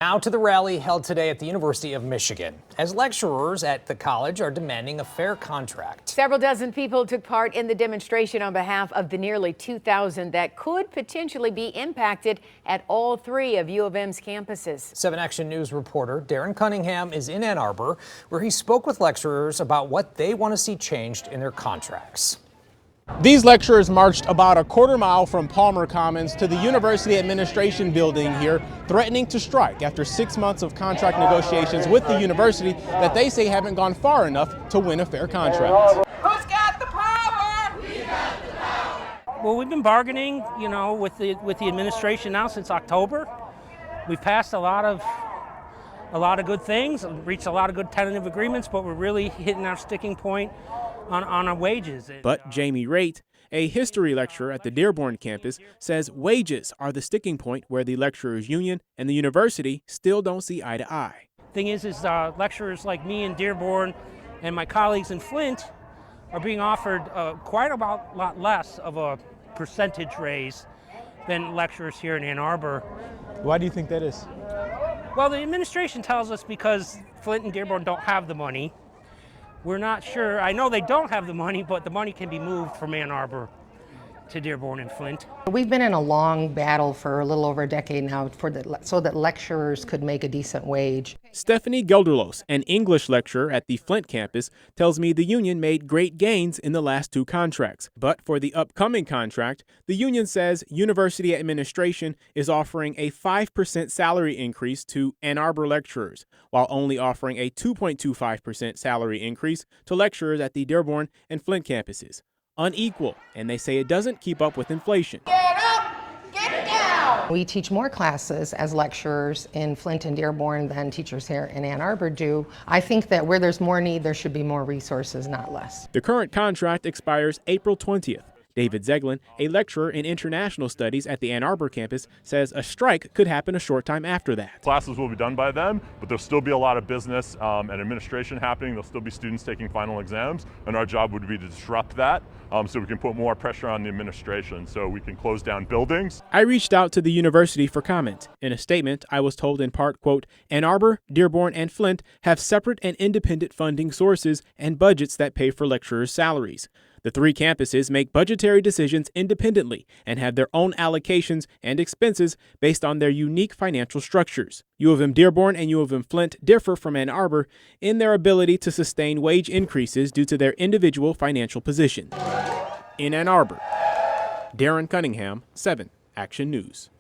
Now to the rally held today at the University of Michigan, as lecturers at the college are demanding a fair contract. Several dozen people took part in the demonstration on behalf of the nearly 2,000 that could potentially be impacted at all three of U of M's campuses. 7 Action News reporter Darren Cunningham is in Ann Arbor, where he spoke with lecturers about what they want to see changed in their contracts. These lecturers marched about a quarter mile from Palmer Commons to the University Administration building here, threatening to strike after 6 months of contract negotiations with the university that they say haven't gone far enough to win a fair contract. Who's got the power? We got the power. Well, we've been bargaining, with the administration now since October. We've passed a lot of good things, reached a lot of good tentative agreements, but we're really hitting our sticking point on our wages. But Jamie Raitt, a history lecturer at the Dearborn campus, says wages are the sticking point where the lecturers union and the university still don't see eye to eye. Thing is lecturers like me in Dearborn and my colleagues in Flint are being offered quite a lot less of a percentage raise than lecturers here in Ann Arbor. Why do you think that is? Well, the administration tells us because Flint and Dearborn don't have the money. We're not sure. I know they don't have the money, but the money can be moved from Ann Arbor to Dearborn and Flint. We've been in a long battle for a little over a decade now so that lecturers could make a decent wage. Stephanie Gelderlos, an English lecturer at the Flint campus, tells me the union made great gains in the last 2 contracts. But for the upcoming contract, the union says university administration is offering a 5% salary increase to Ann Arbor lecturers, while only offering a 2.25% salary increase to lecturers at the Dearborn and Flint campuses. Unequal, and they say it doesn't keep up with inflation. Get up, get down. We teach more classes as lecturers in Flint and Dearborn than teachers here in Ann Arbor do. I think that where there's more need, there should be more resources, not less. The current contract expires April 20th. David Zeglin, a lecturer in international studies at the Ann Arbor campus, says a strike could happen a short time after that. Classes will be done by then, but there'll still be a lot of business and administration happening. There'll still be students taking final exams, and our job would be to disrupt that so we can put more pressure on the administration so we can close down buildings. I reached out to the university for comment. In a statement, I was told in part, quote, Ann Arbor, Dearborn, and Flint have separate and independent funding sources and budgets that pay for lecturers' salaries. The 3 campuses make budgetary decisions independently and have their own allocations and expenses based on their unique financial structures. U of M Dearborn and U of M Flint differ from Ann Arbor in their ability to sustain wage increases due to their individual financial position. In Ann Arbor, Darren Cunningham, 7 Action News.